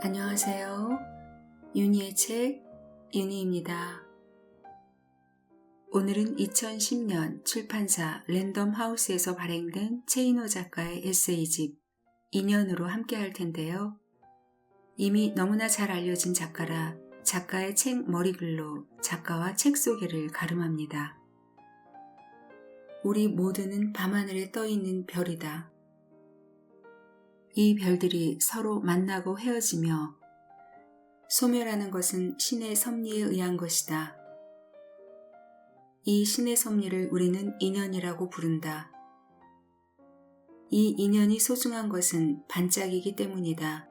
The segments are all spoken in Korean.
안녕하세요. 윤희의 책 윤희입니다. 오늘은 2010년 출판사 랜덤하우스에서 발행된 최인호 작가의 에세이집 인연으로 함께 할 텐데요. 이미 너무나 잘 알려진 작가라 작가의 책 머리글로 작가와 책 소개를 가름합니다. 우리 모두는 밤하늘에 떠있는 별이다. 이 별들이 서로 만나고 헤어지며 소멸하는 것은 신의 섭리에 의한 것이다. 이 신의 섭리를 우리는 인연이라고 부른다. 이 인연이 소중한 것은 반짝이기 때문이다.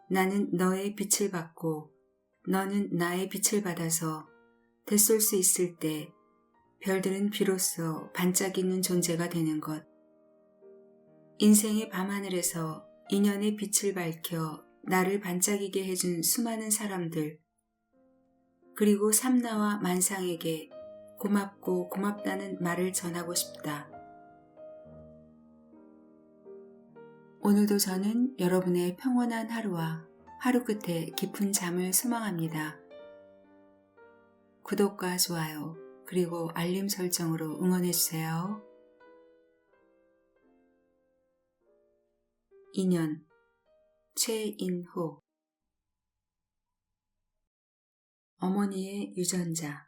나는 너의 빛을 받고 너는 나의 빛을 받아서 되쏠 수 있을 때 별들은 비로소 반짝이는 존재가 되는 것. 인생의 밤하늘에서 인연의 빛을 밝혀 나를 반짝이게 해준 수많은 사람들, 그리고 삼나와 만상에게 고맙고 고맙다는 말을 전하고 싶다. 오늘도 저는 여러분의 평온한 하루와 하루 끝에 깊은 잠을 소망합니다. 구독과 좋아요, 그리고 알림 설정으로 응원해주세요. 인연 최인호. 어머니의 유전자.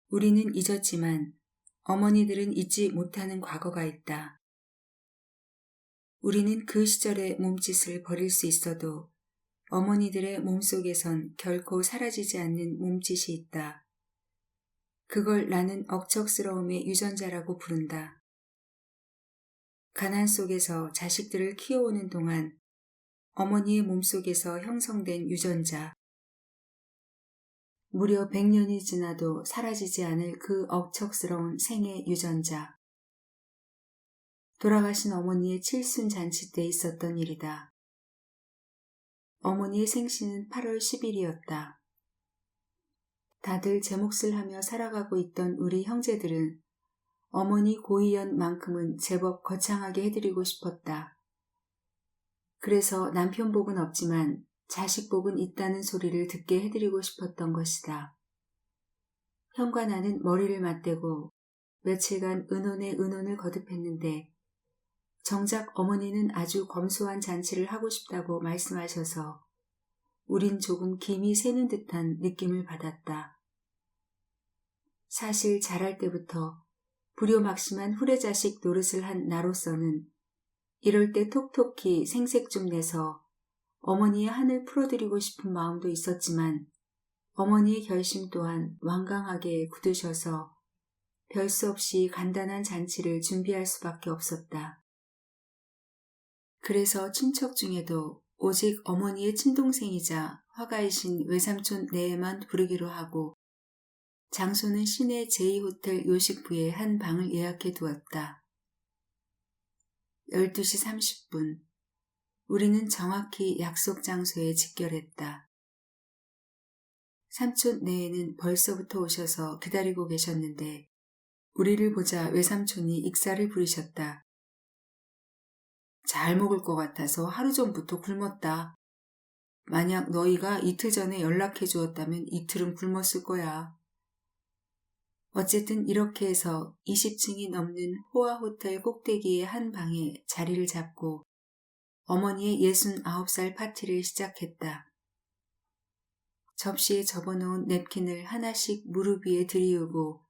우리는 잊었지만 어머니들은 잊지 못하는 과거가 있다. 우리는 그 시절의 몸짓을 버릴 수 있어도 어머니들의 몸속에선 결코 사라지지 않는 몸짓이 있다. 그걸 나는 억척스러움의 유전자라고 부른다. 가난 속에서 자식들을 키워오는 동안 어머니의 몸속에서 형성된 유전자, 무려 100년이 지나도 사라지지 않을 그 억척스러운 생의 유전자. 돌아가신 어머니의 칠순잔치 때 있었던 일이다. 어머니의 생신은 8월 10일이었다. 다들 제 몫을 하며 살아가고 있던 우리 형제들은 어머니 고이연만큼은 제법 거창하게 해드리고 싶었다. 그래서 남편 복은 없지만 자식 복은 있다는 소리를 듣게 해드리고 싶었던 것이다. 형과 나는 머리를 맞대고 며칠간 의논에 의논을 거듭했는데 정작 어머니는 아주 검소한 잔치를 하고 싶다고 말씀하셔서 우린 조금 김이 새는 듯한 느낌을 받았다. 사실 자랄 때부터 불효막심한 후레자식 노릇을 한 나로서는 이럴 때 톡톡히 생색 좀 내서 어머니의 한을 풀어드리고 싶은 마음도 있었지만 어머니의 결심 또한 완강하게 굳으셔서 별 수 없이 간단한 잔치를 준비할 수밖에 없었다. 그래서 친척 중에도 오직 어머니의 친동생이자 화가이신 외삼촌 내에만 부르기로 하고 장소는 시내 제2호텔 요식부에 한 방을 예약해 두었다. 12시 30분. 우리는 정확히 약속 장소에 직결했다. 삼촌 내에는 벌써부터 오셔서 기다리고 계셨는데 우리를 보자 외삼촌이 익사를 부리셨다. 잘 먹을 것 같아서 하루 전부터 굶었다. 만약 너희가 이틀 전에 연락해 주었다면 이틀은 굶었을 거야. 어쨌든 이렇게 해서 20층이 넘는 호화호텔 꼭대기의 한 방에 자리를 잡고 어머니의 69살 파티를 시작했다. 접시에 접어놓은 냅킨을 하나씩 무릎 위에 들이우고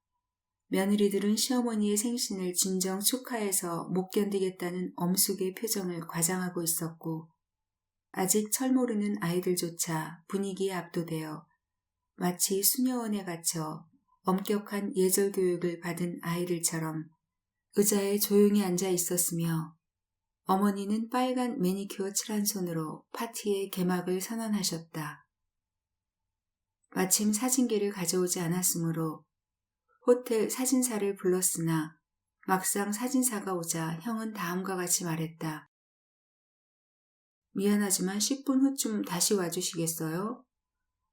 며느리들은 시어머니의 생신을 진정 축하해서 못 견디겠다는 엄숙의 표정을 과장하고 있었고 아직 철 모르는 아이들조차 분위기에 압도되어 마치 수녀원에 갇혀 엄격한 예절 교육을 받은 아이들처럼 의자에 조용히 앉아 있었으며 어머니는 빨간 매니큐어 칠한 손으로 파티의 개막을 선언하셨다. 마침 사진기를 가져오지 않았으므로 호텔 사진사를 불렀으나 막상 사진사가 오자 형은 다음과 같이 말했다. 미안하지만 10분 후쯤 다시 와주시겠어요?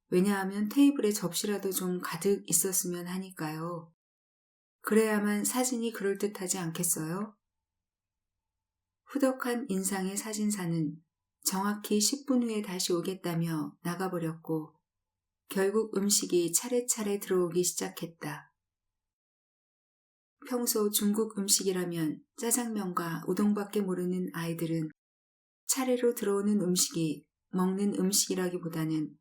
왜냐하면 테이블에 접시라도 좀 가득 있었으면 하니까요. 그래야만 사진이 그럴듯하지 않겠어요? 후덕한 인상의 사진사는 정확히 10분 후에 다시 오겠다며 나가버렸고 결국 음식이 차례차례 들어오기 시작했다. 평소 중국 음식이라면 짜장면과 우동밖에 모르는 아이들은 차례로 들어오는 음식이 먹는 음식이라기보다는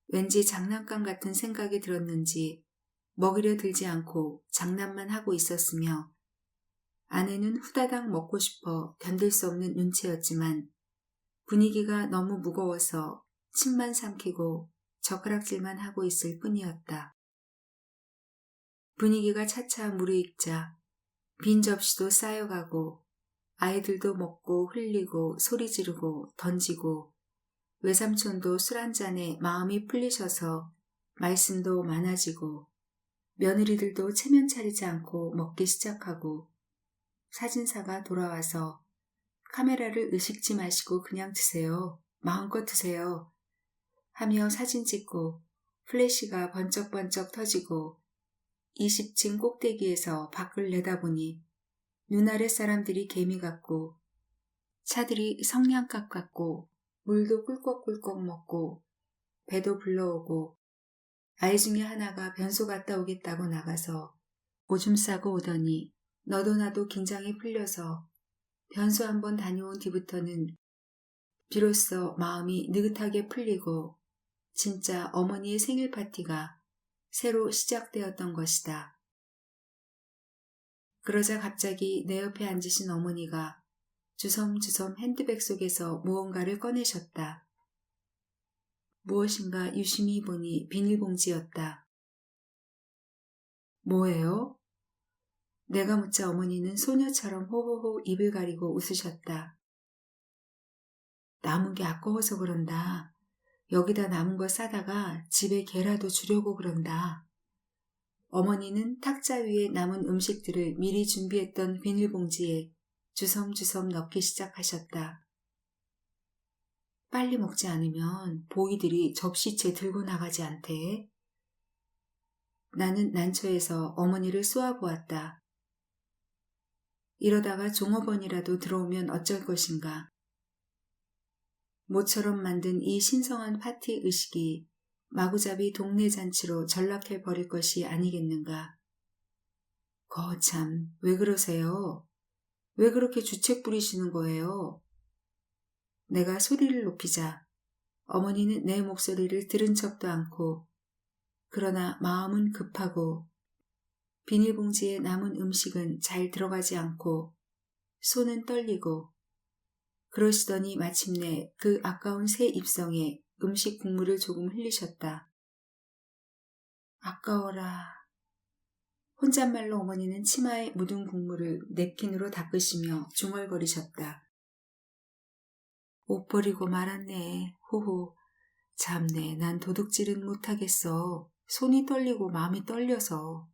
왠지 장난감 같은 생각이 들었는지 먹으려 들지 않고 장난만 하고 있었으며 아내는 후다닥 먹고 싶어 견딜 수 없는 눈치였지만 분위기가 너무 무거워서 침만 삼키고 젓가락질만 하고 있을 뿐이었다. 분위기가 차차 무르익자 빈 접시도 쌓여가고 아이들도 먹고 흘리고 소리 지르고 던지고 외삼촌도 술 한 잔에 마음이 풀리셔서 말씀도 많아지고 며느리들도 체면 차리지 않고 먹기 시작하고 사진사가 돌아와서 카메라를 의식지 마시고 그냥 드세요. 마음껏 드세요. 하며 사진 찍고 플래시가 번쩍번쩍 터지고 20층 꼭대기에서 밖을 내다보니 눈아래 사람들이 개미 같고 차들이 성냥갑 같고 물도 꿀꺽꿀꺽 먹고 배도 불러오고 아이 중에 하나가 변소 갔다 오겠다고 나가서 오줌 싸고 오더니 너도 나도 긴장이 풀려서 변소 한번 다녀온 뒤부터는 비로소 마음이 느긋하게 풀리고 진짜 어머니의 생일 파티가 새로 시작되었던 것이다. 그러자 갑자기 내 옆에 앉으신 어머니가 주섬주섬 핸드백 속에서 무언가를 꺼내셨다. 무엇인가 유심히 보니 비닐봉지였다. 뭐예요? 내가 묻자 어머니는 소녀처럼 호호호 입을 가리고 웃으셨다. 남은 게 아까워서 그런다. 여기다 남은 거 싸다가 집에 개라도 주려고 그런다. 어머니는 탁자 위에 남은 음식들을 미리 준비했던 비닐봉지에 주섬주섬 넣기 시작하셨다. 빨리 먹지 않으면 보이들이 접시채 들고 나가지 않대. 나는 난처해서 어머니를 쏘아보았다. 이러다가 종업원이라도 들어오면 어쩔 것인가. 모처럼 만든 이 신성한 파티 의식이 마구잡이 동네 잔치로 전락해버릴 것이 아니겠는가. 거참, 왜 그러세요? 왜 그렇게 주책 부리시는 거예요? 내가 소리를 높이자 어머니는 내 목소리를 들은 척도 않고 그러나 마음은 급하고 비닐봉지에 남은 음식은 잘 들어가지 않고 손은 떨리고 그러시더니 마침내 그 아까운 새 입성에 음식 국물을 조금 흘리셨다. 아까워라. 혼잣말로 어머니는 치마에 묻은 국물을 냅킨으로 닦으시며 중얼거리셨다. 옷 버리고 말았네. 호호. 참네. 난 도둑질은 못하겠어. 손이 떨리고 마음이 떨려서.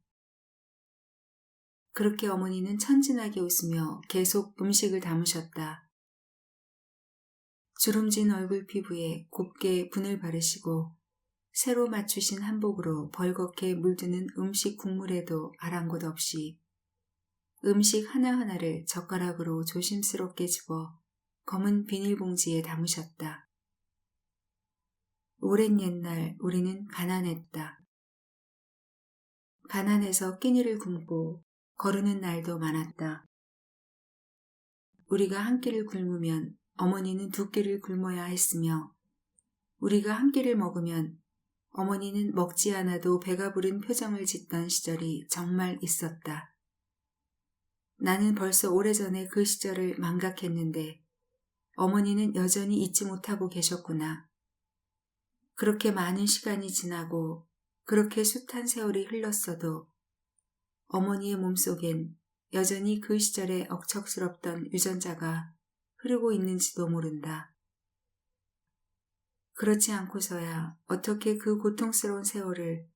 그렇게 어머니는 천진하게 웃으며 계속 음식을 담으셨다. 주름진 얼굴 피부에 곱게 분을 바르시고 새로 맞추신 한복으로 벌겋게 물드는 음식 국물에도 아랑곳 없이 음식 하나하나를 젓가락으로 조심스럽게 집어 검은 비닐봉지에 담으셨다. 오랜 옛날 우리는 가난했다. 가난해서 끼니를 굶고 거르는 날도 많았다. 우리가 한 끼를 굶으면 어머니는 두 끼를 굶어야 했으며 우리가 한 끼를 먹으면 어머니는 먹지 않아도 배가 부른 표정을 짓던 시절이 정말 있었다. 나는 벌써 오래전에 그 시절을 망각했는데 어머니는 여전히 잊지 못하고 계셨구나. 그렇게 많은 시간이 지나고 그렇게 숱한 세월이 흘렀어도 어머니의 몸속엔 여전히 그 시절에 억척스럽던 유전자가 흐르고 있는지도 모른다. 그렇지 않고서야 어떻게 그 고통스러운 세월을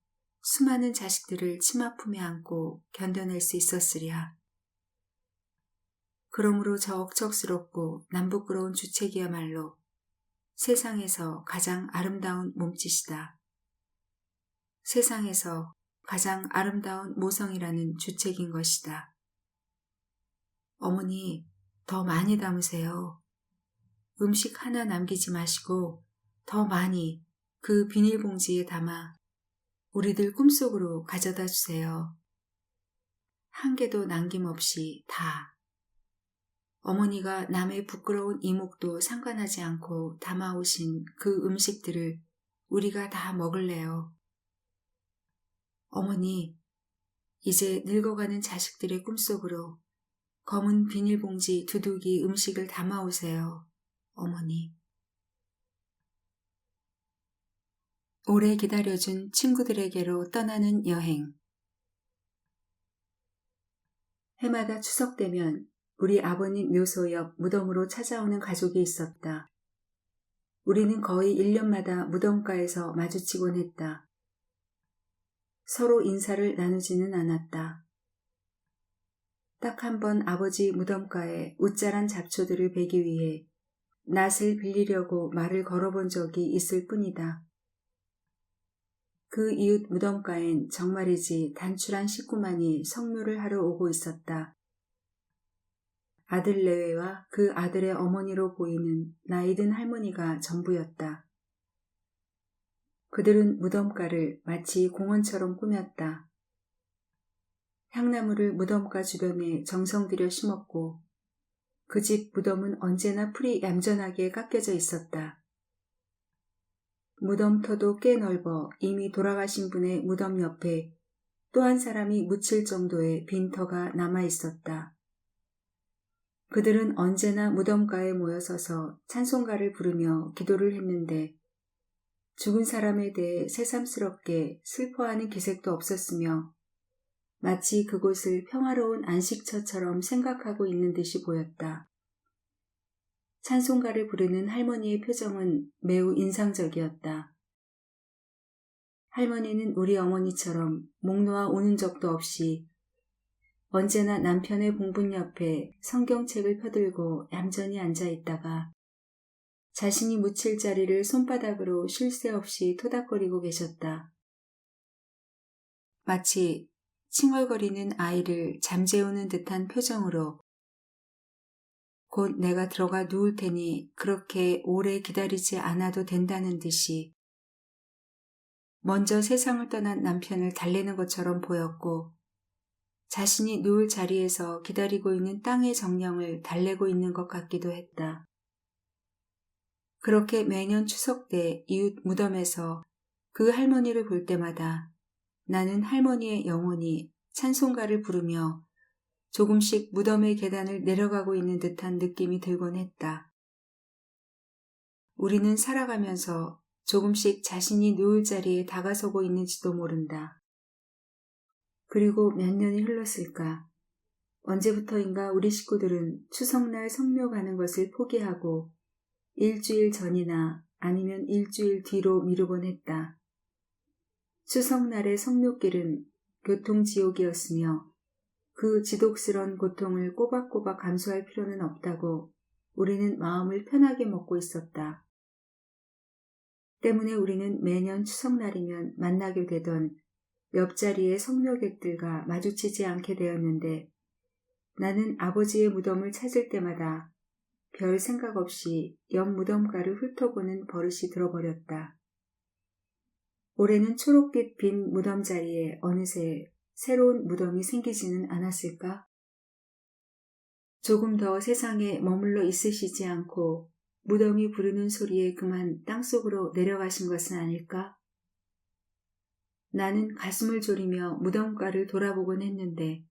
수많은 자식들을 치마 품에 안고 견뎌낼 수 있었으랴. 그러므로 저 억척스럽고 남부끄러운 주책이야말로 세상에서 가장 아름다운 몸짓이다. 세상에서 가장 아름다운 모성이라는 주책인 것이다. 어머니, 더 많이 담으세요. 음식 하나 남기지 마시고 더 많이 그 비닐봉지에 담아 우리들 꿈속으로 가져다 주세요. 한 개도 남김없이 다. 어머니가 남의 부끄러운 이목도 상관하지 않고 담아오신 그 음식들을 우리가 다 먹을래요. 어머니, 이제 늙어가는 자식들의 꿈속으로 검은 비닐봉지 두둑이 음식을 담아오세요. 어머니. 오래 기다려준 친구들에게로 떠나는 여행. 해마다 추석 되면 우리 아버님 묘소 옆 무덤으로 찾아오는 가족이 있었다. 우리는 거의 1년마다 무덤가에서 마주치곤 했다. 서로 인사를 나누지는 않았다. 딱 한 번 아버지 무덤가에 웃자란 잡초들을 베기 위해 낫을 빌리려고 말을 걸어본 적이 있을 뿐이다. 그 이웃 무덤가엔 정말이지 단출한 식구만이 성묘를 하러 오고 있었다. 아들 내외와 그 아들의 어머니로 보이는 나이든 할머니가 전부였다. 그들은 무덤가를 마치 공원처럼 꾸몄다. 향나무를 무덤가 주변에 정성 들여 심었고 그 집 무덤은 언제나 풀이 얌전하게 깎여져 있었다. 무덤터도 꽤 넓어 이미 돌아가신 분의 무덤 옆에 또 한 사람이 묻힐 정도의 빈터가 남아 있었다. 그들은 언제나 무덤가에 모여서서 찬송가를 부르며 기도를 했는데 죽은 사람에 대해 새삼스럽게 슬퍼하는 기색도 없었으며 마치 그곳을 평화로운 안식처처럼 생각하고 있는 듯이 보였다. 찬송가를 부르는 할머니의 표정은 매우 인상적이었다. 할머니는 우리 어머니처럼 목 놓아 우는 적도 없이 언제나 남편의 봉분 옆에 성경책을 펴들고 얌전히 앉아 있다가 자신이 묻힐 자리를 손바닥으로 쉴 새 없이 토닥거리고 계셨다. 마치 칭얼거리는 아이를 잠재우는 듯한 표정으로 곧 내가 들어가 누울 테니 그렇게 오래 기다리지 않아도 된다는 듯이 먼저 세상을 떠난 남편을 달래는 것처럼 보였고 자신이 누울 자리에서 기다리고 있는 땅의 정령을 달래고 있는 것 같기도 했다. 그렇게 매년 추석 때 이웃 무덤에서 그 할머니를 볼 때마다 나는 할머니의 영혼이 찬송가를 부르며 조금씩 무덤의 계단을 내려가고 있는 듯한 느낌이 들곤 했다. 우리는 살아가면서 조금씩 자신이 누울 자리에 다가서고 있는지도 모른다. 그리고 몇 년이 흘렀을까? 언제부터인가 우리 식구들은 추석날 성묘 가는 것을 포기하고 일주일 전이나 아니면 일주일 뒤로 미루곤 했다. 추석날의 성묘길은 교통지옥이었으며 그 지독스런 고통을 꼬박꼬박 감수할 필요는 없다고 우리는 마음을 편하게 먹고 있었다. 때문에 우리는 매년 추석날이면 만나게 되던 옆자리의 성묘객들과 마주치지 않게 되었는데 나는 아버지의 무덤을 찾을 때마다 별 생각 없이 옆 무덤가를 훑어보는 버릇이 들어버렸다. 올해는 초록빛 빈 무덤 자리에 어느새 새로운 무덤이 생기지는 않았을까? 조금 더 세상에 머물러 있으시지 않고 무덤이 부르는 소리에 그만 땅속으로 내려가신 것은 아닐까? 나는 가슴을 졸이며 무덤가를 돌아보곤 했는데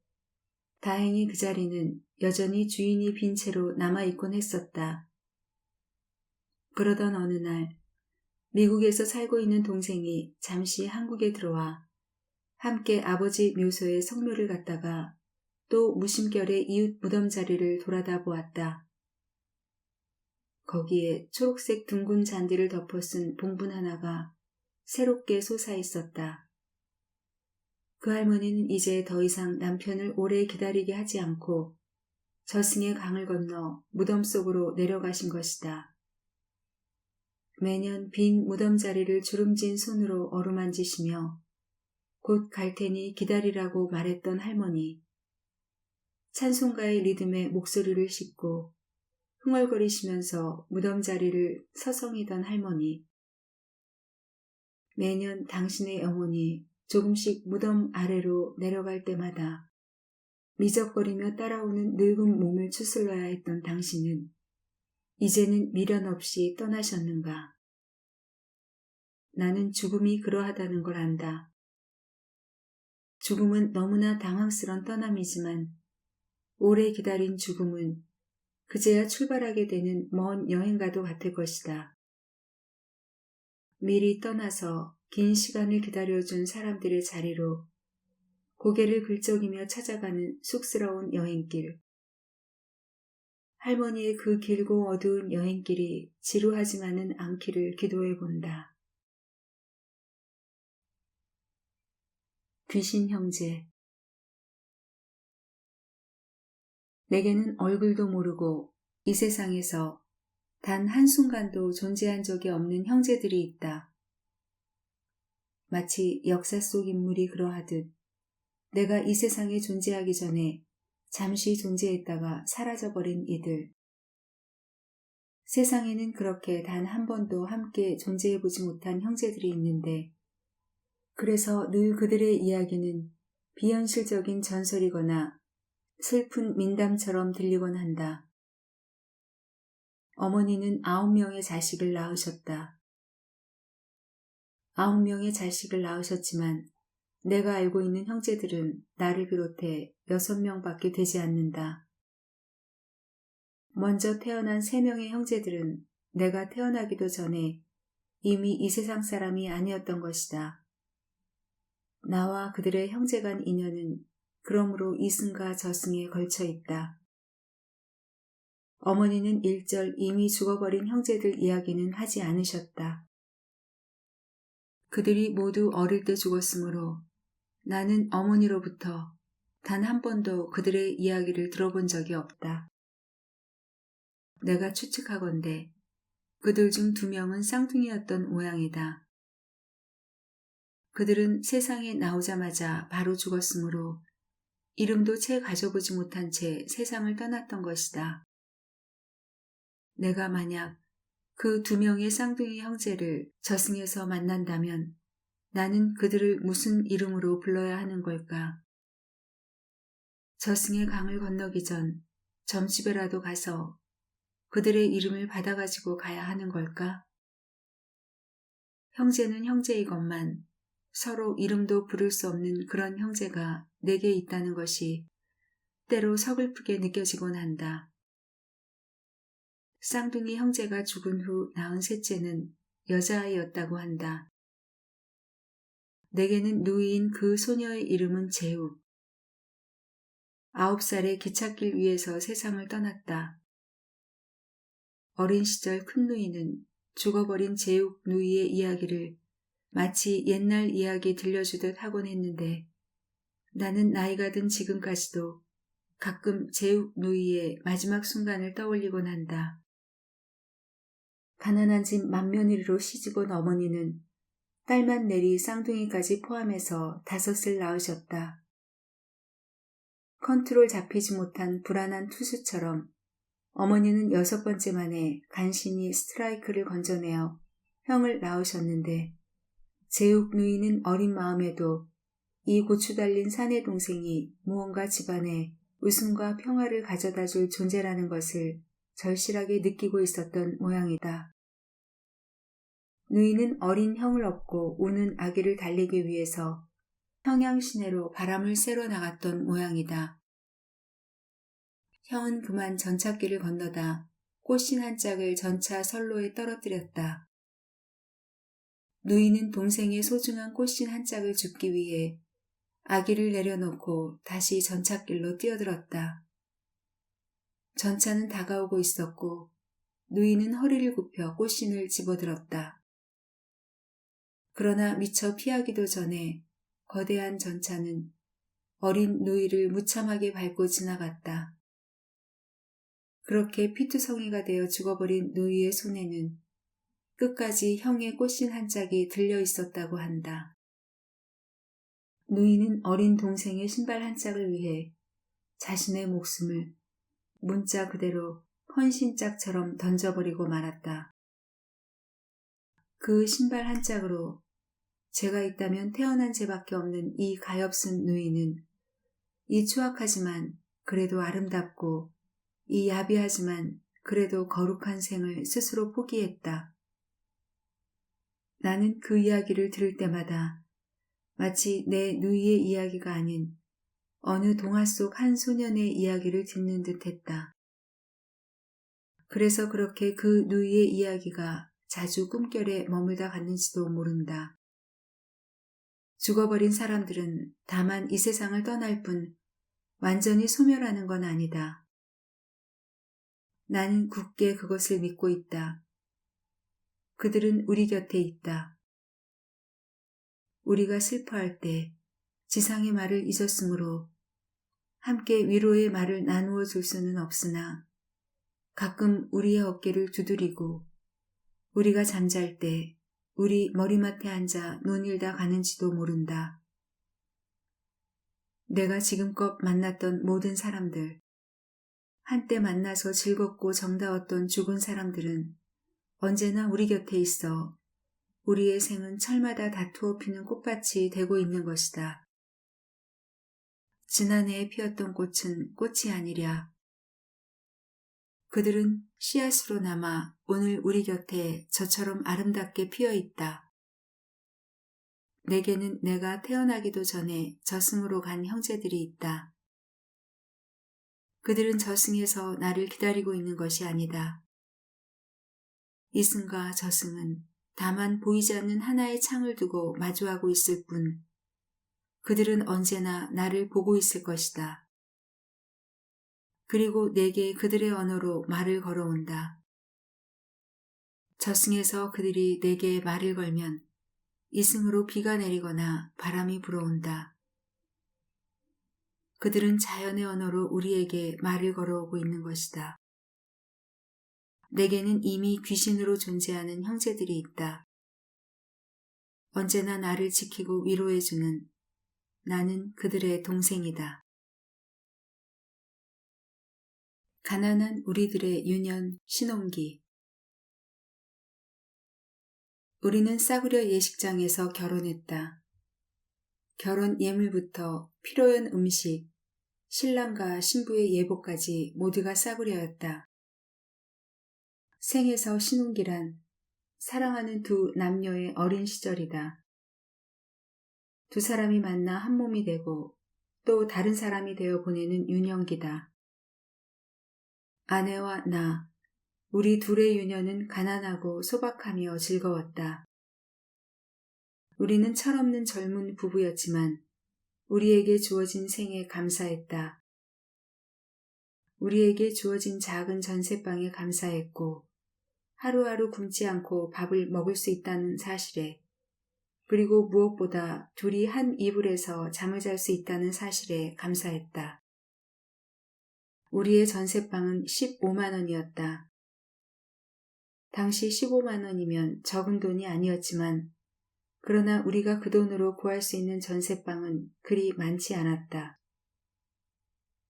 다행히 그 자리는 여전히 주인이 빈 채로 남아있곤 했었다. 그러던 어느 날 미국에서 살고 있는 동생이 잠시 한국에 들어와 함께 아버지 묘소에 성묘를 갔다가 또 무심결에 이웃 무덤 자리를 돌아다 보았다. 거기에 초록색 둥근 잔디를 덮어쓴 봉분 하나가 새롭게 솟아 있었다. 그 할머니는 이제 더 이상 남편을 오래 기다리게 하지 않고 저승의 강을 건너 무덤 속으로 내려가신 것이다. 매년 빈 무덤 자리를 주름진 손으로 어루만지시며 곧 갈 테니 기다리라고 말했던 할머니. 찬송가의 리듬에 목소리를 싣고 흥얼거리시면서 무덤 자리를 서성이던 할머니. 매년 당신의 영혼이 조금씩 무덤 아래로 내려갈 때마다 미적거리며 따라오는 늙은 몸을 추슬러야 했던 당신은 이제는 미련 없이 떠나셨는가? 나는 죽음이 그러하다는 걸 안다. 죽음은 너무나 당황스런 떠남이지만 오래 기다린 죽음은 그제야 출발하게 되는 먼 여행가도 같을 것이다. 미리 떠나서 긴 시간을 기다려준 사람들의 자리로 고개를 긁적이며 찾아가는 쑥스러운 여행길. 할머니의 그 길고 어두운 여행길이 지루하지만은 않기를 기도해 본다. 귀신 형제. 내게는 얼굴도 모르고 이 세상에서 단 한순간도 존재한 적이 없는 형제들이 있다. 마치 역사 속 인물이 그러하듯 내가 이 세상에 존재하기 전에 잠시 존재했다가 사라져버린 이들. 세상에는 그렇게 단 한 번도 함께 존재해보지 못한 형제들이 있는데 그래서 늘 그들의 이야기는 비현실적인 전설이거나 슬픈 민담처럼 들리곤 한다. 어머니는 9명의 자식을 낳으셨다. 9명의 자식을 낳으셨지만 내가 알고 있는 형제들은 나를 비롯해 6명밖에 되지 않는다. 먼저 태어난 3명의 형제들은 내가 태어나기도 전에 이미 이 세상 사람이 아니었던 것이다. 나와 그들의 형제 간 인연은 그러므로 이승과 저승에 걸쳐 있다. 어머니는 일절 이미 죽어버린 형제들 이야기는 하지 않으셨다. 그들이 모두 어릴 때 죽었으므로 나는 어머니로부터 단 한 번도 그들의 이야기를 들어본 적이 없다. 내가 추측하건대 그들 중 2명은 쌍둥이였던 모양이다. 그들은 세상에 나오자마자 바로 죽었으므로 이름도 채 가져보지 못한 채 세상을 떠났던 것이다. 내가 만약 그 2명의 쌍둥이 형제를 저승에서 만난다면 나는 그들을 무슨 이름으로 불러야 하는 걸까? 저승의 강을 건너기 전 점집에라도 가서 그들의 이름을 받아가지고 가야 하는 걸까? 형제는 형제이건만 서로 이름도 부를 수 없는 그런 형제가 내게 있다는 것이 때로 서글프게 느껴지곤 한다. 쌍둥이 형제가 죽은 후 낳은 셋째는 여자아이였다고 한다. 내게는 누이인 그 소녀의 이름은 재욱. 9살에 기찻길 위에서 세상을 떠났다. 어린 시절 큰 누이는 죽어버린 재욱 누이의 이야기를 마치 옛날 이야기 들려주듯 하곤 했는데 나는 나이가 든 지금까지도 가끔 재욱 누이의 마지막 순간을 떠올리곤 한다. 가난한 집 맏며느리로 시집온 어머니는 딸만 내리 쌍둥이까지 포함해서 5을 낳으셨다. 컨트롤 잡히지 못한 불안한 투수처럼 어머니는 6번째 만에 간신히 스트라이크를 건져내어 형을 낳으셨는데 재욱 누이는 어린 마음에도 이 고추 달린 사내 동생이 무언가 집안에 웃음과 평화를 가져다 줄 존재라는 것을 절실하게 느끼고 있었던 모양이다. 누이는 어린 형을 업고 우는 아기를 달래기 위해서 평양 시내로 바람을 쐬러 나갔던 모양이다. 형은 그만 전찻길을 건너다 꽃신 한 짝을 전차 선로에 떨어뜨렸다. 누이는 동생의 소중한 꽃신 한 짝을 줍기 위해 아기를 내려놓고 다시 전찻길로 뛰어들었다. 전차는 다가오고 있었고 누이는 허리를 굽혀 꽃신을 집어들었다. 그러나 미처 피하기도 전에 거대한 전차는 어린 누이를 무참하게 밟고 지나갔다. 그렇게 피투성이가 되어 죽어버린 누이의 손에는 끝까지 형의 꽃신 한 짝이 들려 있었다고 한다. 누이는 어린 동생의 신발 한 짝을 위해 자신의 목숨을 문자 그대로 헌신짝처럼 던져버리고 말았다. 그 신발 한 짝으로 제가 있다면 태어난 죄밖에 없는 이 가엾은 누이는 이 추악하지만 그래도 아름답고 이 야비하지만 그래도 거룩한 생을 스스로 포기했다. 나는 그 이야기를 들을 때마다 마치 내 누이의 이야기가 아닌 어느 동화 속 한 소년의 이야기를 듣는 듯 했다. 그래서 그렇게 그 누이의 이야기가 자주 꿈결에 머물다 갔는지도 모른다. 죽어버린 사람들은 다만 이 세상을 떠날 뿐 완전히 소멸하는 건 아니다. 나는 굳게 그것을 믿고 있다. 그들은 우리 곁에 있다. 우리가 슬퍼할 때 지상의 말을 잊었으므로 함께 위로의 말을 나누어 줄 수는 없으나 가끔 우리의 어깨를 두드리고 우리가 잠잘 때 우리 머리맡에 앉아 논일다 가는지도 모른다. 내가 지금껏 만났던 모든 사람들, 한때 만나서 즐겁고 정다웠던 죽은 사람들은 언제나 우리 곁에 있어 우리의 생은 철마다 다투어 피는 꽃밭이 되고 있는 것이다. 지난해에 피었던 꽃은 꽃이 아니랴. 그들은 씨앗으로 남아 오늘 우리 곁에 저처럼 아름답게 피어 있다. 내게는 내가 태어나기도 전에 저승으로 간 형제들이 있다. 그들은 저승에서 나를 기다리고 있는 것이 아니다. 이승과 저승은 다만 보이지 않는 하나의 창을 두고 마주하고 있을 뿐 그들은 언제나 나를 보고 있을 것이다. 그리고 내게 그들의 언어로 말을 걸어온다. 저승에서 그들이 내게 말을 걸면 이승으로 비가 내리거나 바람이 불어온다. 그들은 자연의 언어로 우리에게 말을 걸어오고 있는 것이다. 내게는 이미 귀신으로 존재하는 형제들이 있다. 언제나 나를 지키고 위로해주는 나는 그들의 동생이다. 가난한 우리들의 유년 신혼기. 우리는 싸구려 예식장에서 결혼했다. 결혼 예물부터 필요한 음식, 신랑과 신부의 예복까지 모두가 싸구려였다. 생에서 신혼기란 사랑하는 두 남녀의 어린 시절이다. 두 사람이 만나 한 몸이 되고 또 다른 사람이 되어 보내는 유년기다. 아내와 나, 우리 둘의 유년은 가난하고 소박하며 즐거웠다. 우리는 철없는 젊은 부부였지만 우리에게 주어진 생에 감사했다. 우리에게 주어진 작은 전세방에 감사했고 하루하루 굶지 않고 밥을 먹을 수 있다는 사실에 그리고 무엇보다 둘이 한 이불에서 잠을 잘 수 있다는 사실에 감사했다. 우리의 전세방은 15만 원이었다. 당시 15만 원이면 적은 돈이 아니었지만 그러나 우리가 그 돈으로 구할 수 있는 전세방은 그리 많지 않았다.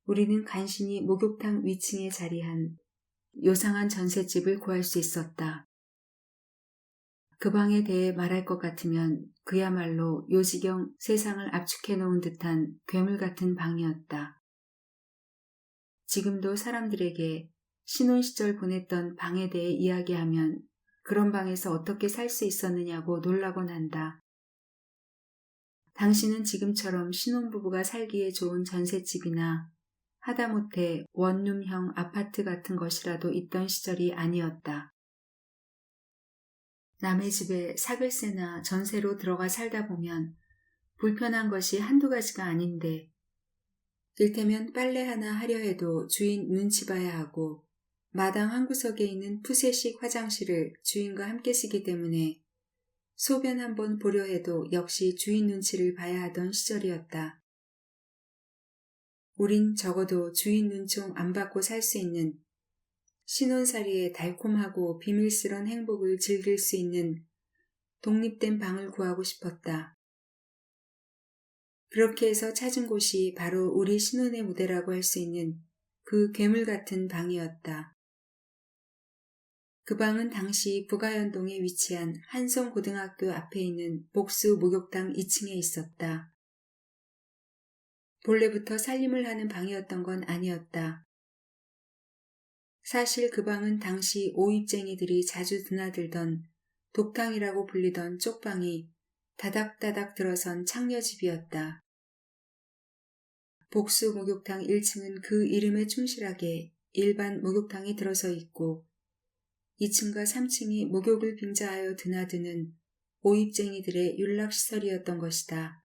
우리는 간신히 목욕탕 위층에 자리한 요상한 전셋집을 구할 수 있었다. 그 방에 대해 말할 것 같으면 그야말로 요지경 세상을 압축해 놓은 듯한 괴물 같은 방이었다. 지금도 사람들에게 신혼 시절 보냈던 방에 대해 이야기하면 그런 방에서 어떻게 살 수 있었느냐고 놀라곤 한다. 당신은 지금처럼 신혼부부가 살기에 좋은 전셋집이나 하다못해 원룸형 아파트 같은 것이라도 있던 시절이 아니었다. 남의 집에 사글세나 전세로 들어가 살다 보면 불편한 것이 한두 가지가 아닌데 일테면 빨래 하나 하려 해도 주인 눈치 봐야 하고 마당 한 구석에 있는 푸세식 화장실을 주인과 함께 쓰기 때문에 소변 한번 보려 해도 역시 주인 눈치를 봐야 하던 시절이었다. 우린 적어도 주인 눈총 안 받고 살 수 있는 신혼살이의 달콤하고 비밀스런 행복을 즐길 수 있는 독립된 방을 구하고 싶었다. 그렇게 해서 찾은 곳이 바로 우리 신혼의 무대라고 할 수 있는 그 괴물 같은 방이었다. 그 방은 당시 북아현동에 위치한 한성고등학교 앞에 있는 복수 목욕탕 2층에 있었다. 본래부터 살림을 하는 방이었던 건 아니었다. 사실 그 방은 당시 오입쟁이들이 자주 드나들던 독탕이라고 불리던 쪽방이 다닥다닥 들어선 창녀집이었다. 복수 목욕탕 1층은 그 이름에 충실하게 일반 목욕탕이 들어서 있고 2층과 3층이 목욕을 빙자하여 드나드는 오입쟁이들의 윤락시설이었던 것이다.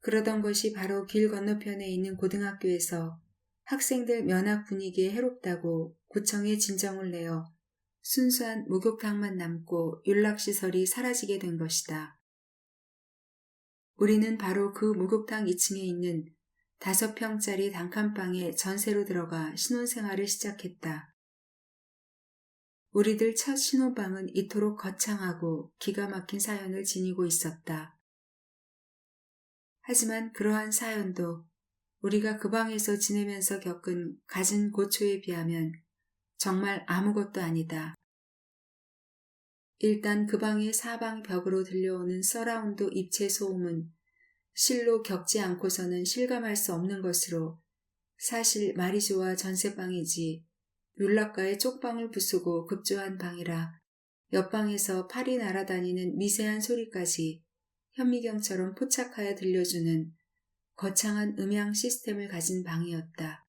그러던 것이 바로 길 건너편에 있는 고등학교에서 학생들 면학 분위기에 해롭다고 구청에 진정을 내어 순수한 목욕탕만 남고 윤락시설이 사라지게 된 것이다. 우리는 바로 그 목욕탕 2층에 있는 5평짜리 단칸방에 전세로 들어가 신혼생활을 시작했다. 우리들 첫 신혼방은 이토록 거창하고 기가 막힌 사연을 지니고 있었다. 하지만 그러한 사연도 우리가 그 방에서 지내면서 겪은 갖은 고초에 비하면 정말 아무것도 아니다. 일단 그 방의 사방 벽으로 들려오는 서라운드 입체 소음은 실로 겪지 않고서는 실감할 수 없는 것으로 사실 말이 좋아 전세방이지 윤락가의 쪽방을 부수고 급조한 방이라 옆방에서 팔이 날아다니는 미세한 소리까지 현미경처럼 포착하여 들려주는 거창한 음향 시스템을 가진 방이었다.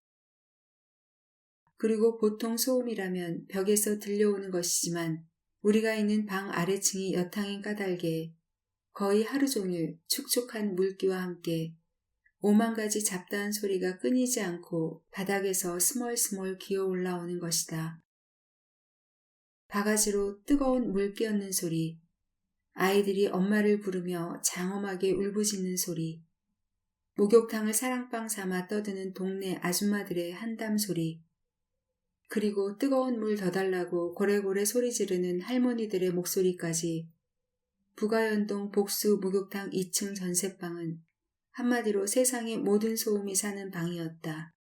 그리고 보통 소음이라면 벽에서 들려오는 것이지만 우리가 있는 방 아래층이 여탕인 까닭에 거의 하루 종일 축축한 물기와 함께 5만 가지 잡다한 소리가 끊이지 않고 바닥에서 스멀스멀 기어 올라오는 것이다. 바가지로 뜨거운 물 끼얹는 소리, 아이들이 엄마를 부르며 장엄하게 울부짖는 소리, 목욕탕을 사랑방 삼아 떠드는 동네 아줌마들의 한담 소리, 그리고 뜨거운 물 더 달라고 고래고래 소리 지르는 할머니들의 목소리까지 북아현동 복수 목욕탕 2층 전세방은 한마디로 세상의 모든 소음이 사는 방이었다.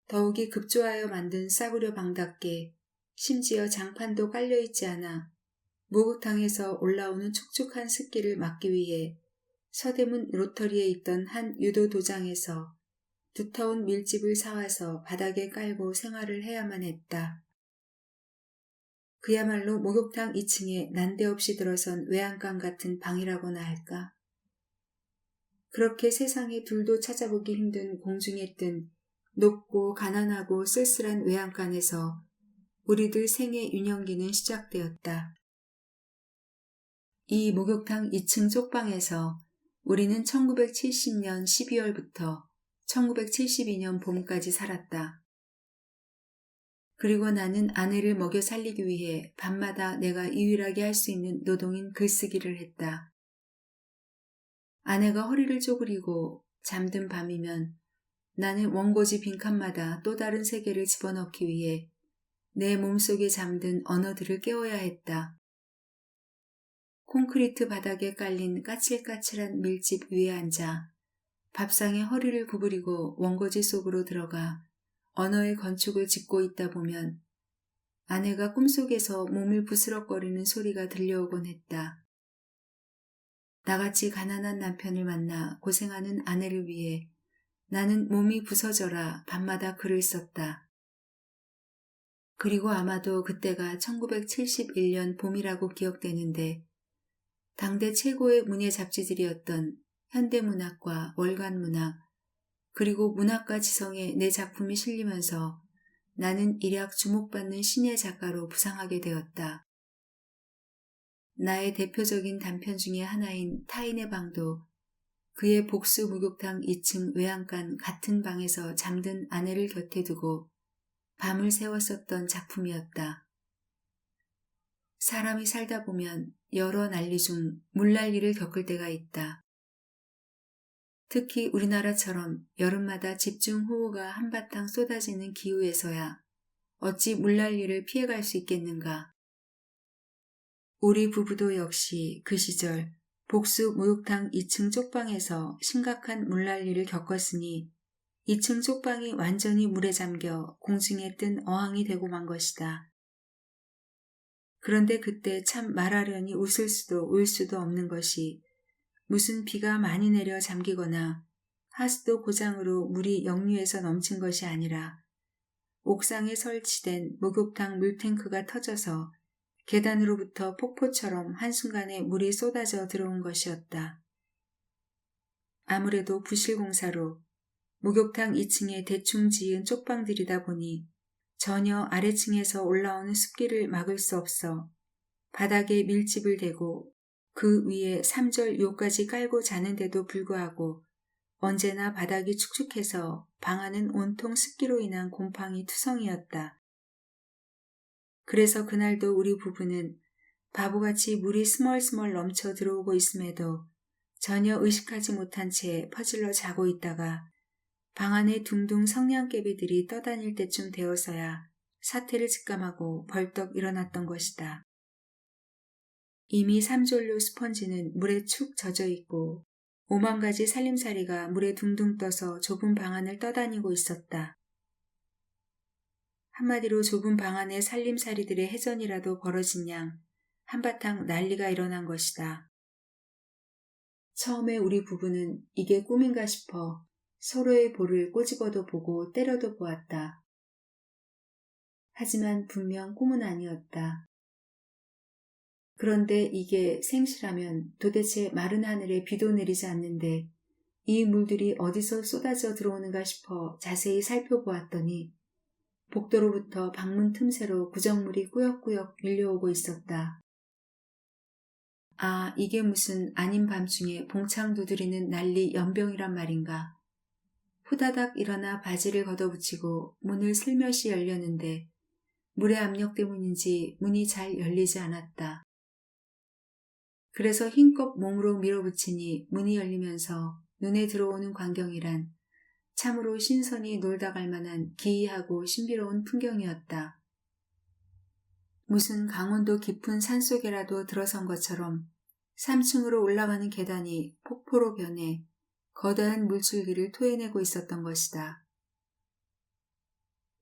더욱이 급조하여 만든 싸구려 방답게 심지어 장판도 깔려있지 않아 목욕탕에서 올라오는 촉촉한 습기를 막기 위해 서대문 로터리에 있던 한 유도 도장에서 두터운 밀집을 사와서 바닥에 깔고 생활을 해야만 했다. 그야말로 목욕탕 2층에 난데없이 들어선 외양간 같은 방이라고나 할까? 그렇게 세상에 둘도 찾아보기 힘든 공중에 뜬 높고 가난하고 쓸쓸한 외양간에서 우리들 생의 유년기는 시작되었다. 이 목욕탕 2층 쪽방에서 우리는 1970년 12월부터 1972년 봄까지 살았다. 그리고 나는 아내를 먹여 살리기 위해 밤마다 내가 유일하게 할 수 있는 노동인 글쓰기를 했다. 아내가 허리를 쪼그리고 잠든 밤이면 나는 원고지 빈칸마다 또 다른 세계를 집어넣기 위해 내 몸속에 잠든 언어들을 깨워야 했다. 콘크리트 바닥에 깔린 까칠까칠한 밀집 위에 앉아 밥상에 허리를 구부리고 원고지 속으로 들어가 언어의 건축을 짓고 있다 보면 아내가 꿈속에서 몸을 부스럭거리는 소리가 들려오곤 했다. 나같이 가난한 남편을 만나 고생하는 아내를 위해 나는 몸이 부서져라 밤마다 글을 썼다. 그리고 아마도 그때가 1971년 봄이라고 기억되는데 당대 최고의 문예 잡지들이었던 현대문학과 월간문학 그리고 문학과 지성에 내 작품이 실리면서 나는 일약 주목받는 신예 작가로 부상하게 되었다. 나의 대표적인 단편 중의 하나인 타인의 방도 그의 복수 목욕탕 2층 외양간 같은 방에서 잠든 아내를 곁에 두고 밤을 새웠었던 작품이었다. 사람이 살다 보면 여러 난리 중 물난리를 겪을 때가 있다. 특히 우리나라처럼 여름마다 집중호우가 한바탕 쏟아지는 기후에서야 어찌 물난리를 피해갈 수 있겠는가. 우리 부부도 역시 그 시절 복수 목욕탕 2층 쪽방에서 심각한 물난리를 겪었으니 2층 쪽방이 완전히 물에 잠겨 공중에 뜬 어항이 되고 만 것이다. 그런데 그때 참 말하려니 웃을 수도 울 수도 없는 것이 무슨 비가 많이 내려 잠기거나 하수도 고장으로 물이 역류해서 넘친 것이 아니라 옥상에 설치된 목욕탕 물탱크가 터져서 계단으로부터 폭포처럼 한순간에 물이 쏟아져 들어온 것이었다. 아무래도 부실공사로 목욕탕 2층에 대충 지은 쪽방들이다 보니 전혀 아래층에서 올라오는 습기를 막을 수 없어 바닥에 밀집을 대고 그 위에 3절요까지 깔고 자는데도 불구하고 언제나 바닥이 축축해서 방 안은 온통 습기로 인한 곰팡이 투성이었다. 그래서 그날도 우리 부부는 바보같이 물이 스멀스멀 넘쳐 들어오고 있음에도 전혀 의식하지 못한 채 퍼질러 자고 있다가 방 안에 둥둥 성냥개비들이 떠다닐 때쯤 되어서야 사태를 직감하고 벌떡 일어났던 것이다. 이미 3절요 스펀지는 물에 축 젖어 있고 5만 가지 살림살이가 물에 둥둥 떠서 좁은 방 안을 떠다니고 있었다. 한마디로 좁은 방 안에 살림살이들의 해전이라도 벌어진 양 한바탕 난리가 일어난 것이다. 처음에 우리 부부는 이게 꿈인가 싶어 서로의 볼을 꼬집어도 보고 때려도 보았다. 하지만 분명 꿈은 아니었다. 그런데 이게 생시라면 도대체 마른 하늘에 비도 내리지 않는데 이 물들이 어디서 쏟아져 들어오는가 싶어 자세히 살펴보았더니 복도로부터 방문 틈새로 구정물이 꾸역꾸역 밀려오고 있었다. 아, 이게 무슨 아닌 밤중에 봉창 두드리는 난리 연병이란 말인가. 후다닥 일어나 바지를 걷어붙이고 문을 슬며시 열려는데 물의 압력 때문인지 문이 잘 열리지 않았다. 그래서 힘껏 몸으로 밀어붙이니 문이 열리면서 눈에 들어오는 광경이란 참으로 신선히 놀다 갈 만한 기이하고 신비로운 풍경이었다. 무슨 강원도 깊은 산속에라도 들어선 것처럼 3층으로 올라가는 계단이 폭포로 변해 거대한 물줄기를 토해내고 있었던 것이다.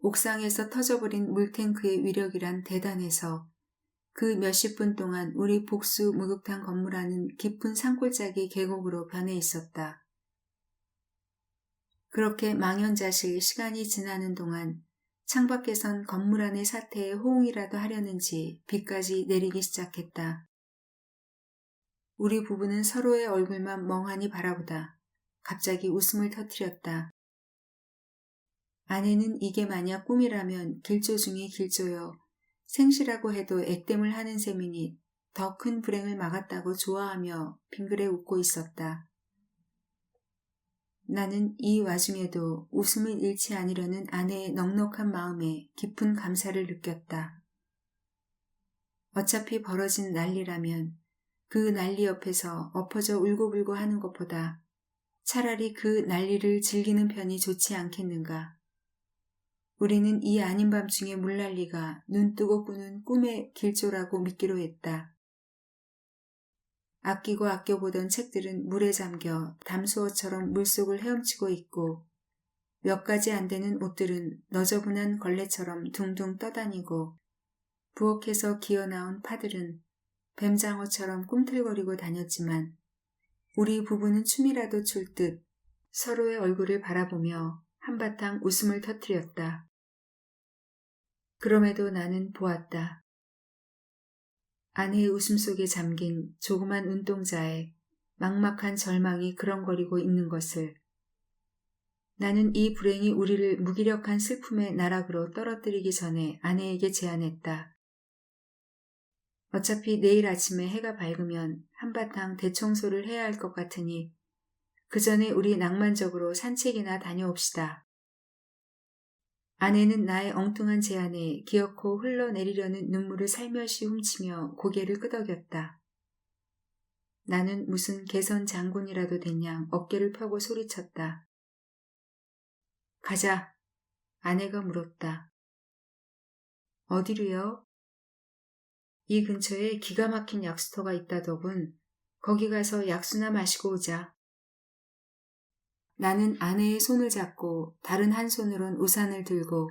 옥상에서 터져버린 물탱크의 위력이란 대단해서 그 몇십 분 동안 우리 복수 목욕탕 건물 안은 깊은 산골짜기 계곡으로 변해 있었다. 그렇게 망연자실 시간이 지나는 동안 창밖에선 건물 안의 사태에 호응이라도 하려는지 비까지 내리기 시작했다. 우리 부부는 서로의 얼굴만 멍하니 바라보다 갑자기 웃음을 터뜨렸다. 아내는 이게 만약 꿈이라면 길조 중에 길조여 생시라고 해도 액땜을 하는 셈이니 더 큰 불행을 막았다고 좋아하며 빙그레 웃고 있었다. 나는 이 와중에도 웃음을 잃지 않으려는 아내의 넉넉한 마음에 깊은 감사를 느꼈다. 어차피 벌어진 난리라면 그 난리 옆에서 엎어져 울고불고 하는 것보다 차라리 그 난리를 즐기는 편이 좋지 않겠는가. 우리는 이 아닌 밤중의 물난리가 눈뜨고 꾸는 꿈의 길조라고 믿기로 했다. 아끼고 아껴보던 책들은 물에 잠겨 담수어처럼 물속을 헤엄치고 있고 몇 가지 안 되는 옷들은 너저분한 걸레처럼 둥둥 떠다니고 부엌에서 기어나온 파들은 뱀장어처럼 꿈틀거리고 다녔지만 우리 부부는 춤이라도 출 듯 서로의 얼굴을 바라보며 한바탕 웃음을 터뜨렸다. 그럼에도 나는 보았다. 아내의 웃음 속에 잠긴 조그만 눈동자에 막막한 절망이 그렁거리고 있는 것을. 나는 이 불행이 우리를 무기력한 슬픔의 나락으로 떨어뜨리기 전에 아내에게 제안했다. 어차피 내일 아침에 해가 밝으면 한바탕 대청소를 해야 할 것 같으니 그 전에 우리 낭만적으로 산책이나 다녀옵시다. 아내는 나의 엉뚱한 제안에 기어코 흘러내리려는 눈물을 살며시 훔치며 고개를 끄덕였다. 나는 무슨 개선 장군이라도 된 양 어깨를 펴고 소리쳤다. 가자. 아내가 물었다. 어디로요? 이 근처에 기가 막힌 약수터가 있다더군. 거기 가서 약수나 마시고 오자. 나는 아내의 손을 잡고 다른 한 손으론 우산을 들고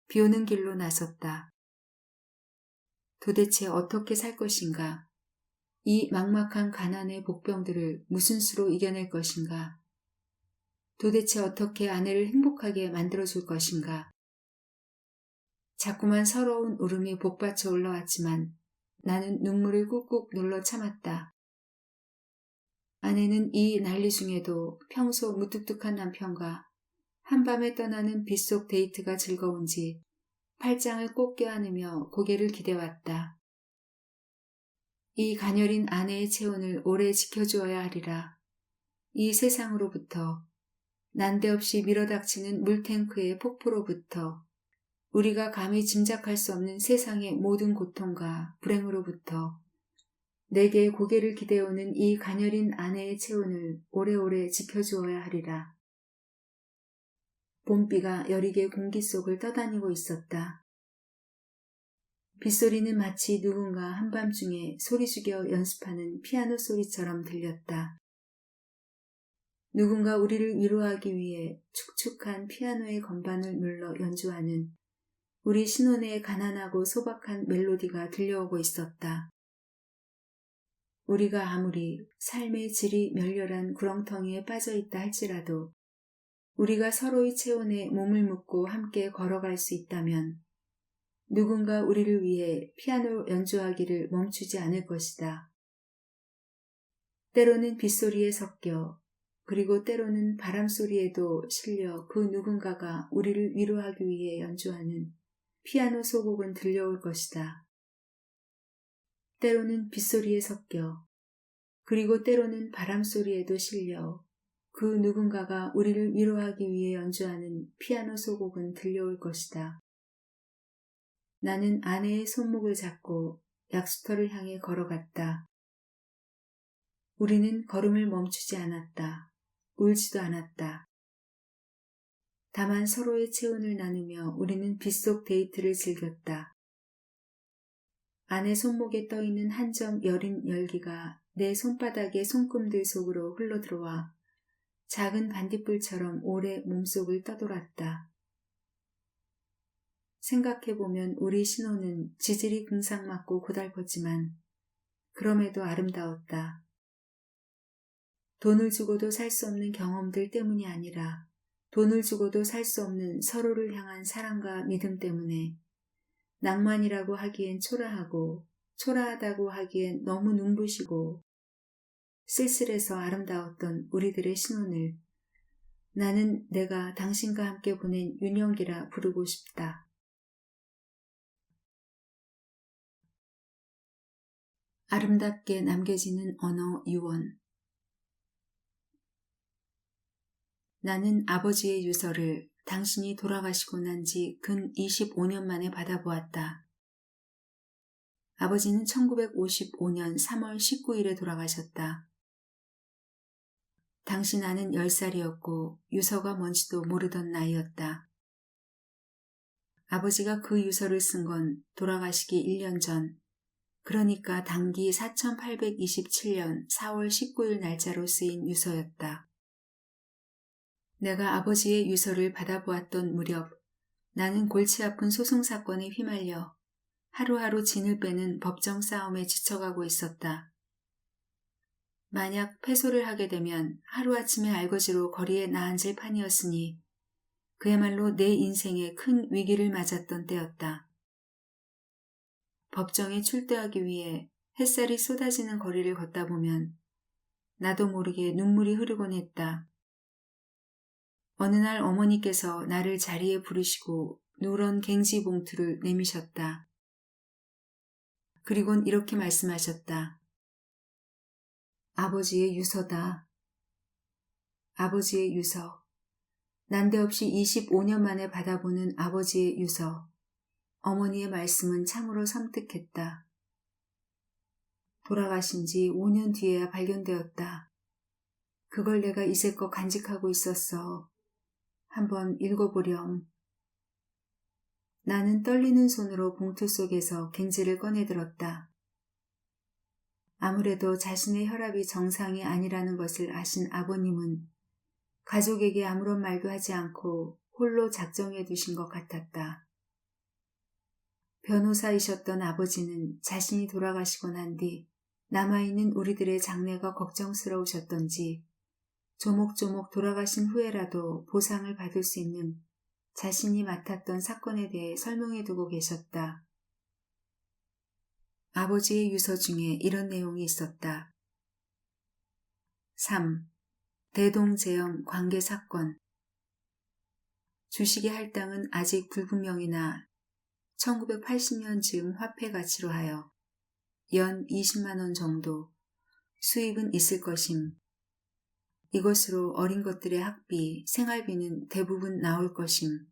비 오는 길로 나섰다. 도대체 어떻게 살 것인가? 이 막막한 가난의 복병들을 무슨 수로 이겨낼 것인가? 도대체 어떻게 아내를 행복하게 만들어줄 것인가? 자꾸만 서러운 울음이 복받쳐 올라왔지만 나는 눈물을 꾹꾹 눌러 참았다. 아내는 이 난리 중에도 평소 무뚝뚝한 남편과 한밤에 떠나는 빗속 데이트가 즐거운지 팔짱을 꼭 껴안으며 고개를 기대왔다. 이 가녀린 아내의 체온을 오래 지켜주어야 하리라. 이 세상으로부터, 난데없이 밀어닥치는 물탱크의 폭포로부터, 우리가 감히 짐작할 수 없는 세상의 모든 고통과 불행으로부터 내게 고개를 기대오는 이 가녀린 아내의 체온을 오래오래 지켜주어야 하리라. 봄비가 여리게 공기 속을 떠다니고 있었다. 빗소리는 마치 누군가 한밤중에 소리 죽여 연습하는 피아노 소리처럼 들렸다. 누군가 우리를 위로하기 위해 축축한 피아노의 건반을 눌러 연주하는 우리 신혼의 가난하고 소박한 멜로디가 들려오고 있었다. 우리가 아무리 삶의 질이 멸렬한 구렁텅이에 빠져있다 할지라도 우리가 서로의 체온에 몸을 묻고 함께 걸어갈 수 있다면 누군가 우리를 위해 피아노 연주하기를 멈추지 않을 것이다. 때로는 빗소리에 섞여 그리고 때로는 바람소리에도 실려 그 누군가가 우리를 위로하기 위해 연주하는 피아노 소곡은 들려올 것이다. 때로는 빗소리에 섞여 그리고 때로는 바람소리에도 실려 그 누군가가 우리를 위로하기 위해 연주하는 피아노 소곡은 들려올 것이다. 나는 아내의 손목을 잡고 약수터를 향해 걸어갔다. 우리는 걸음을 멈추지 않았다. 울지도 않았다. 다만 서로의 체온을 나누며 우리는 빗속 데이트를 즐겼다. 아내 손목에 떠있는 한 점 여린 열기가 내 손바닥의 손금들 속으로 흘러들어와 작은 반딧불처럼 오래 몸속을 떠돌았다. 생각해보면 우리 신혼은 지질이 궁상맞고 고달팠지만 그럼에도 아름다웠다. 돈을 주고도 살 수 없는 경험들 때문이 아니라 돈을 주고도 살 수 없는 서로를 향한 사랑과 믿음 때문에 낭만이라고 하기엔 초라하고 초라하다고 하기엔 너무 눈부시고 쓸쓸해서 아름다웠던 우리들의 신혼을 나는 내가 당신과 함께 보낸 윤영기라 부르고 싶다. 아름답게 남겨지는 언어 유언. 나는 아버지의 유서를 당신이 돌아가시고 난 지 근 25년 만에 받아보았다. 아버지는 1955년 3월 19일에 돌아가셨다. 당시 나는 10살이었고 유서가 뭔지도 모르던 나이였다. 아버지가 그 유서를 쓴 건 돌아가시기 1년 전, 그러니까 당기 4827년 4월 19일 날짜로 쓰인 유서였다. 내가 아버지의 유서를 받아보았던 무렵 나는 골치 아픈 소송사건에 휘말려 하루하루 진을 빼는 법정 싸움에 지쳐가고 있었다. 만약 패소를 하게 되면 하루아침에 알거지로 거리에 나앉을 판이었으니 그야말로 내 인생에 큰 위기를 맞았던 때였다. 법정에 출두하기 위해 햇살이 쏟아지는 거리를 걷다 보면 나도 모르게 눈물이 흐르곤 했다. 어느 날 어머니께서 나를 자리에 부르시고 누런 갱지 봉투를 내미셨다. 그리곤 이렇게 말씀하셨다. 아버지의 유서다. 아버지의 유서. 난데없이 25년 만에 받아보는 아버지의 유서. 어머니의 말씀은 참으로 섬뜩했다. 돌아가신 지 5년 뒤에야 발견되었다. 그걸 내가 이제껏 간직하고 있었어. 한번 읽어보렴. 나는 떨리는 손으로 봉투 속에서 갱지를 꺼내들었다. 아무래도 자신의 혈압이 정상이 아니라는 것을 아신 아버님은 가족에게 아무런 말도 하지 않고 홀로 작정해 두신 것 같았다. 변호사이셨던 아버지는 자신이 돌아가시고 난 뒤 남아있는 우리들의 장래가 걱정스러우셨던지 조목조목 돌아가신 후에라도 보상을 받을 수 있는 자신이 맡았던 사건에 대해 설명해 두고 계셨다. 아버지의 유서 중에 이런 내용이 있었다. 3. 대동제염 관계사건. 주식의 할당은 아직 불분명이나 1980년 즈음 화폐 가치로 하여 연 20만 원 정도 수입은 있을 것임. 이것으로 어린 것들의 학비, 생활비는 대부분 나올 것임.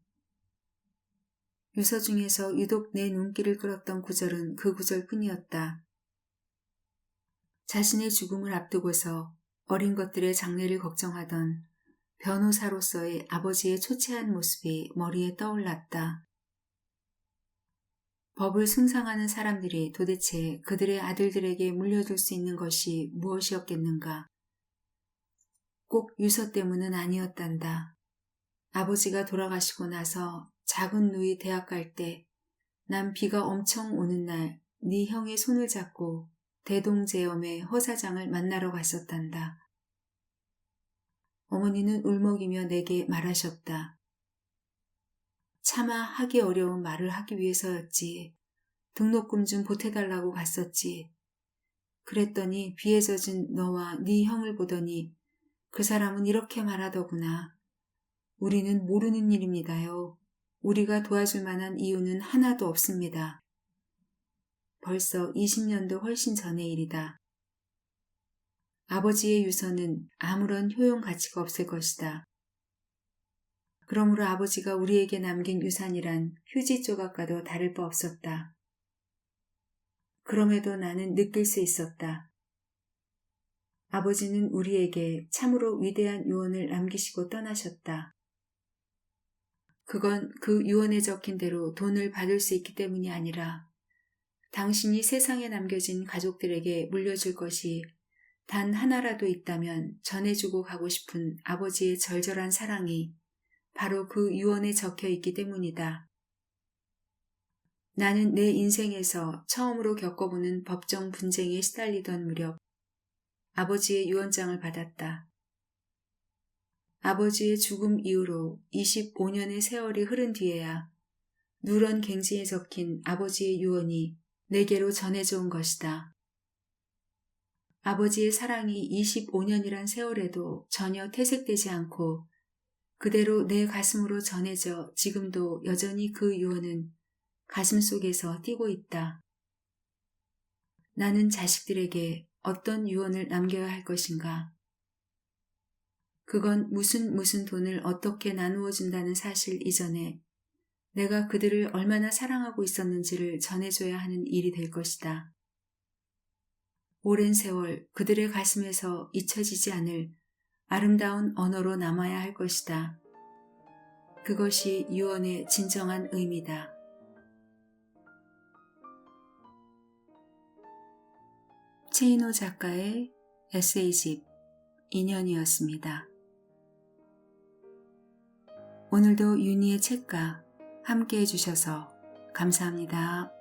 유서 중에서 유독 내 눈길을 끌었던 구절은 그 구절뿐이었다. 자신의 죽음을 앞두고서 어린 것들의 장래를 걱정하던 변호사로서의 아버지의 초췌한 모습이 머리에 떠올랐다. 법을 숭상하는 사람들이 도대체 그들의 아들들에게 물려줄 수 있는 것이 무엇이었겠는가? 꼭 유서 때문은 아니었단다. 아버지가 돌아가시고 나서 작은 누이 대학 갈 때 난 비가 엄청 오는 날 네 형의 손을 잡고 대동제염의 허사장을 만나러 갔었단다. 어머니는 울먹이며 내게 말하셨다. 차마 하기 어려운 말을 하기 위해서였지. 등록금 좀 보태달라고 갔었지. 그랬더니 비에 젖은 너와 네 형을 보더니 그 사람은 이렇게 말하더구나. 우리는 모르는 일입니다요. 우리가 도와줄 만한 이유는 하나도 없습니다. 벌써 20년도 훨씬 전의 일이다. 아버지의 유서는 아무런 효용 가치가 없을 것이다. 그러므로 아버지가 우리에게 남긴 유산이란 휴지 조각과도 다를 바 없었다. 그럼에도 나는 느낄 수 있었다. 아버지는 우리에게 참으로 위대한 유언을 남기시고 떠나셨다. 그건 그 유언에 적힌 대로 돈을 받을 수 있기 때문이 아니라 당신이 세상에 남겨진 가족들에게 물려줄 것이 단 하나라도 있다면 전해주고 가고 싶은 아버지의 절절한 사랑이 바로 그 유언에 적혀 있기 때문이다. 나는 내 인생에서 처음으로 겪어보는 법정 분쟁에 시달리던 무렵 아버지의 유언장을 받았다. 아버지의 죽음 이후로 25년의 세월이 흐른 뒤에야 누런 갱지에 적힌 아버지의 유언이 내게로 전해져 온 것이다. 아버지의 사랑이 25년이란 세월에도 전혀 퇴색되지 않고 그대로 내 가슴으로 전해져 지금도 여전히 그 유언은 가슴 속에서 뛰고 있다. 나는 자식들에게 어떤 유언을 남겨야 할 것인가? 그건 무슨 돈을 어떻게 나누어 준다는 사실 이전에 내가 그들을 얼마나 사랑하고 있었는지를 전해줘야 하는 일이 될 것이다. 오랜 세월 그들의 가슴에서 잊혀지지 않을 아름다운 언어로 남아야 할 것이다. 그것이 유언의 진정한 의미다. 최인호 작가의 에세이집 인연이었습니다. 오늘도 윤희의 책과 함께 해주셔서 감사합니다.